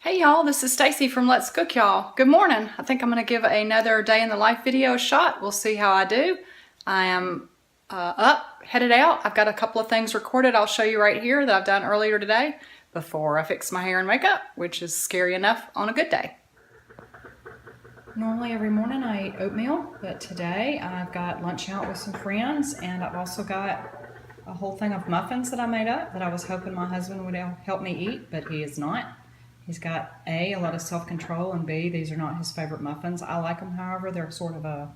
Hey y'all, this is Stacy from Let's Cook Y'all. Good morning. I think I'm going to give another day in the life video a shot. We'll see how I do. I am up, headed out. I've got a couple of things recorded I'll show you right here that I've done earlier today before I fix my hair and makeup, which is scary enough on a good day. Normally every morning I eat oatmeal, but today I've got lunch out with some friends, and I've also got a whole thing of muffins that I made up that I was hoping my husband would help me eat, but he is not. He's got A, lot of self-control, and B, these are not his favorite muffins. I like them, however. They're sort of a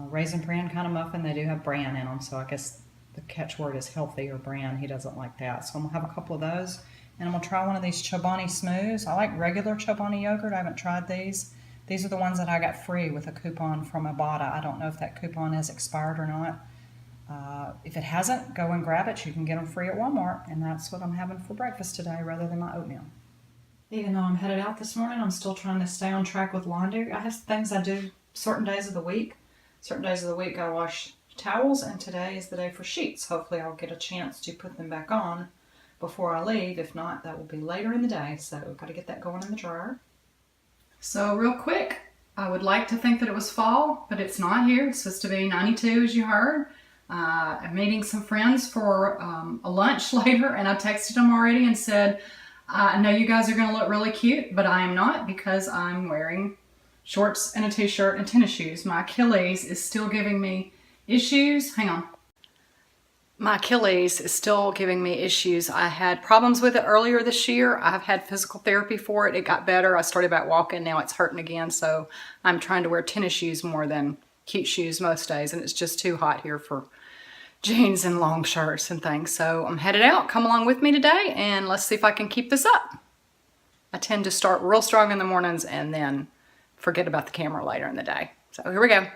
raisin bran kind of muffin. They do have bran in them, so I guess the catchword is healthy or bran. He doesn't like that. So I'm going to have a couple of those, and I'm going to try one of these Chobani Smooths. I like regular Chobani yogurt. I haven't tried these. These are the ones that I got free with a coupon from Ibotta. I don't know if that coupon has expired or not. If it hasn't, go and grab it. You can get them free at Walmart, and that's what I'm having for breakfast today rather than my oatmeal. Even though I'm headed out this morning, I'm still trying to stay on track with laundry. I have things I do certain days of the week. Certain days of the week I wash towels, and today is the day for sheets. Hopefully I'll get a chance to put them back on before I leave. If not, that will be later in the day, so I've got to get that going in the dryer. So real quick, I would like to think that it was fall, but it's not here. It's supposed to be 92, as you heard. I'm meeting some friends for a lunch later, and I texted them already and said, I know you guys are going to look really cute, but I am not, because I'm wearing shorts and a t-shirt and tennis shoes. My Achilles is still giving me issues. Hang on. My Achilles is still giving me issues. I had problems with it earlier this year. I've had physical therapy for it. It got better. I started back walking. Now it's hurting again, so I'm trying to wear tennis shoes more than cute shoes most days, and it's just too hot here for jeans and long shirts and things. So I'm headed out. Come along with me today, and let's see if I can keep this up. I tend to start real strong in the mornings and then forget about the camera later in the day. So here we go.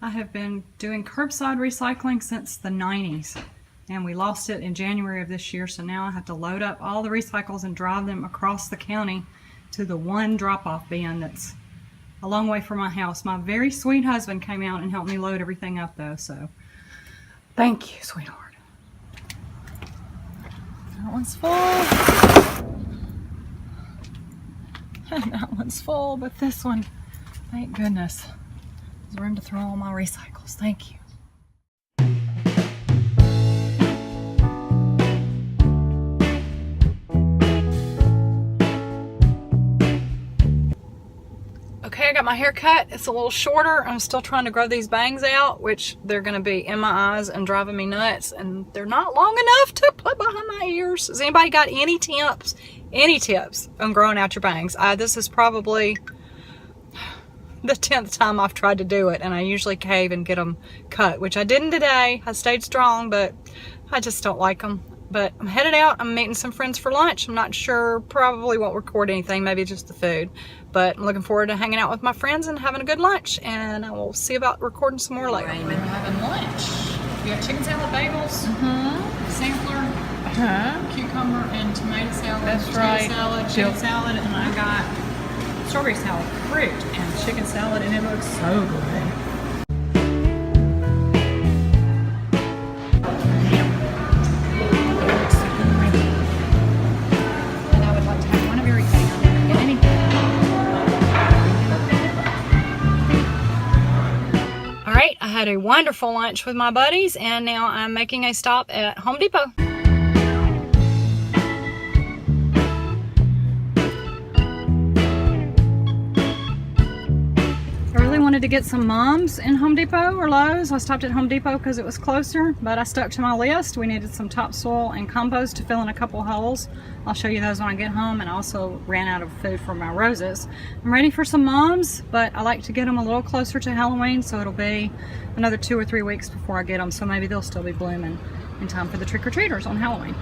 I have been doing curbside recycling since the 90s, and we lost it in January of this year, so now I have to load up all the recycles and drive them across the county to the one drop-off bin that's a long way from my house. My very sweet husband came out and helped me load everything up though, so thank you, sweetheart. That one's full. And that one's full, but this one, thank goodness, there's room to throw all my recycles. Thank you. Okay, I got my hair cut. It's a little shorter. I'm still trying to grow these bangs out, which they're going to be in my eyes and driving me nuts, and they're not long enough to put behind my ears. Has anybody got any tips? Any tips on growing out your bangs? This is probably the 10th time I've tried to do it, and I usually cave and get them cut, which I didn't today. I stayed strong, but I just don't like them. But I'm headed out. I'm meeting some friends for lunch. I'm not sure, probably won't record anything, maybe just the food. But I'm looking forward to hanging out with my friends and having a good lunch, and I will see about recording some more later. We're having lunch. We have chicken salad, bagels, sampler, cucumber, and tomato salad. That's right. Salad, chicken salad, and I got strawberry salad, fruit, and chicken salad, and it looks so good. I had a wonderful lunch with my buddies, and now I'm making a stop at Home Depot. I really wanted to get some mums in Home Depot or Lowe's. I stopped at Home Depot because it was closer, but I stuck to my list. We needed some topsoil and compost to fill in a couple holes. I'll show you those when I get home, and I also ran out of food for my roses. I'm ready for some mums, but I like to get them a little closer to Halloween, so it'll be another 2 or 3 weeks before I get them, so maybe they'll still be blooming in time for the trick-or-treaters on Halloween.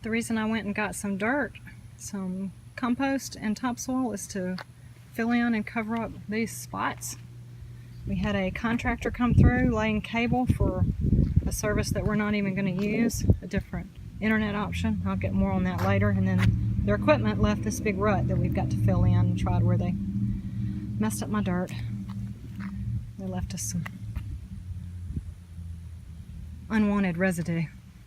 The reason I went and got some dirt, some compost and topsoil, is to fill in and cover up these spots. We had a contractor come through laying cable for a service that we're not even going to use, a different internet option. I'll get more on that later. And then their equipment left this big rut that we've got to fill in, and tried where they messed up my dirt. They left us some unwanted residue.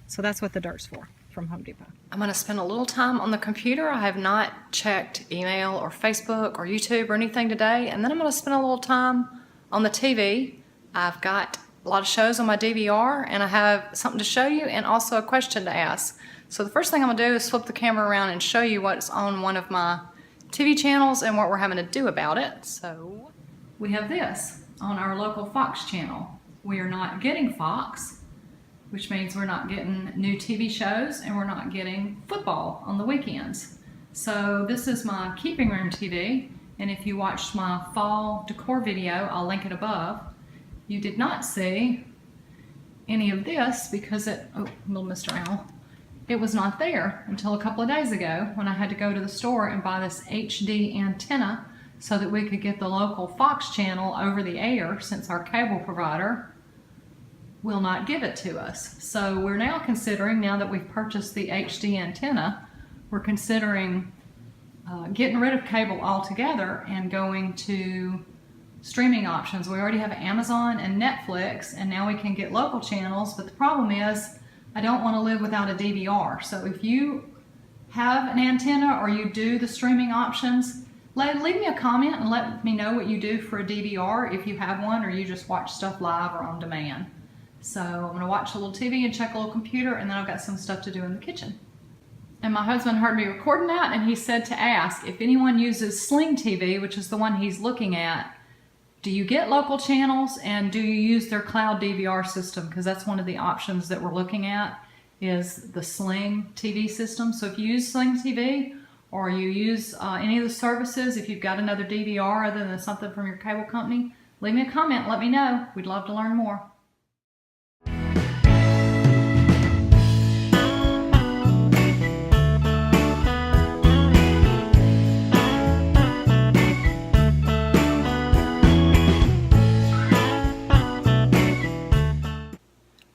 So that's what the dirt's for from Home Depot. I'm going to spend a little time on the computer. I have not checked email or Facebook or YouTube or anything today. And then I'm going to spend a little time on the TV. I've got a lot of shows on my DVR, and I have something to show you and also a question to ask. So the first thing I'm going to do is flip the camera around and show you what's on one of my TV channels and what we're having to do about it. So we have this on our local Fox channel. We are not getting Fox, which means we're not getting new TV shows and we're not getting football on the weekends. So this is my keeping room TV, and if you watched my fall decor video, I'll link it above, you did not see any of this because little Mr. Owl, it was not there until a couple of days ago when I had to go to the store and buy this HD antenna so that we could get the local Fox channel over the air, since our cable provider will not give it to us. So we're now considering, now that we've purchased the HD antenna, we're considering getting rid of cable altogether and going to streaming options. We already have Amazon and Netflix, and now we can get local channels, but the problem is I don't want to live without a DVR. So if you have an antenna or you do the streaming options, leave me a comment and let me know what you do for a DVR, if you have one or you just watch stuff live or on demand. So I'm going to watch a little TV and check a little computer, and then I've got some stuff to do in the kitchen. And my husband heard me recording that, and he said to ask if anyone uses Sling TV, which is the one he's looking at, do you get local channels and do you use their cloud DVR system? Because that's one of the options that we're looking at, is the Sling TV system. So if you use Sling TV or you use any of the services, if you've got another DVR other than something from your cable company, leave me a comment and let me know. We'd love to learn more.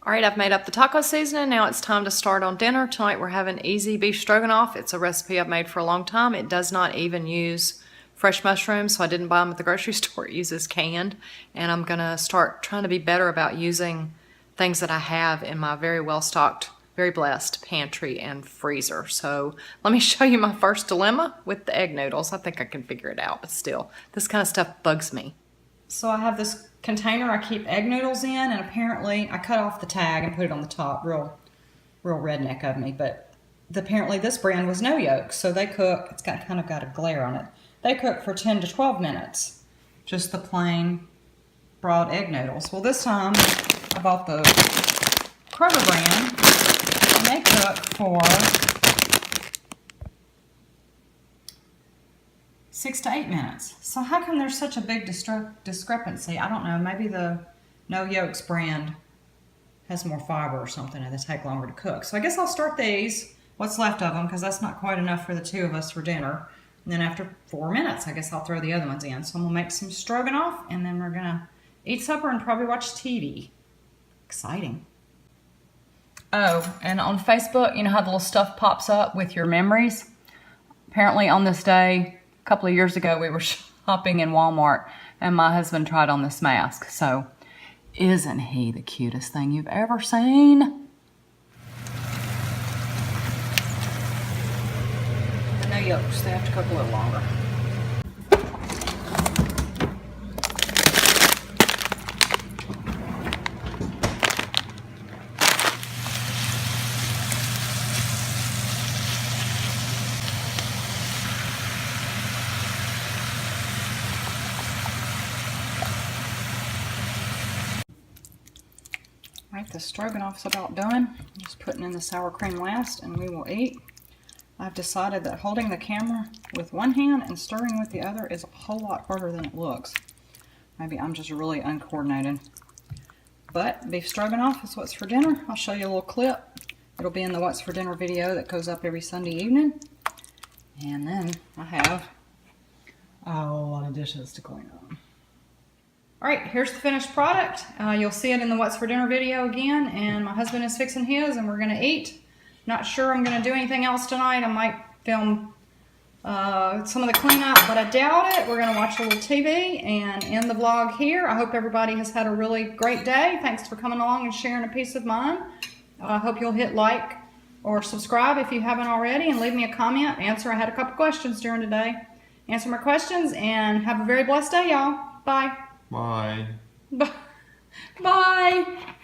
Alright, I've made up the taco seasoning. Now it's time to start on dinner. Tonight we're having easy beef stroganoff. It's a recipe I've made for a long time. It does not even use fresh mushrooms, so I didn't buy them at the grocery store. It uses canned. And I'm going to start trying to be better about using things that I have in my very well-stocked, very blessed pantry and freezer. So let me show you my first dilemma with the egg noodles. I think I can figure it out, but still, this kind of stuff bugs me. So I have this container I keep egg noodles in, and apparently I cut off the tag and put it on the top. Real redneck of me, but apparently this brand was no yolk, so they cook, it's kind of got a glare on it. They cook for 10 to 12 minutes, just the plain broad egg noodles. Well, this time I bought the Kroger brand, and they cook for 6 to 8 minutes. So how come there's such a big discrepancy? I don't know. Maybe the No Yolks brand has more fiber or something, and they take longer to cook. So I guess I'll start these, what's left of them, because that's not quite enough for the two of us for dinner. And then after 4 minutes, I guess I'll throw the other ones in. So I'm going to make some stroganoff, and then we're going to eat supper and probably watch TV. Exciting. Oh, and on Facebook, you know how the little stuff pops up with your memories? Apparently on this day, a couple of years ago, we were shopping in Walmart, and my husband tried on this mask. So, isn't he the cutest thing you've ever seen? The no yolks, they have to cook a little longer. Right, the stroganoff's about done. I'm just putting in the sour cream last, and we will eat. I've decided that holding the camera with one hand and stirring with the other is a whole lot harder than it looks. Maybe I'm just really uncoordinated. But beef stroganoff is what's for dinner. I'll show you a little clip. It'll be in the What's for Dinner video that goes up every Sunday evening. And then I have a lot of dishes to clean up. All right, here's the finished product. You'll see it in the What's for Dinner video again, and my husband is fixing his, and we're gonna eat. Not sure I'm gonna do anything else tonight. I might film some of the cleanup, but I doubt it. We're gonna watch a little TV and end the vlog here. I hope everybody has had a really great day. Thanks for coming along and sharing a piece of mine. I hope you'll hit like, or subscribe if you haven't already, and leave me a comment. I had a couple questions during the day. Answer my questions, and have a very blessed day, y'all. Bye. Bye. Bye.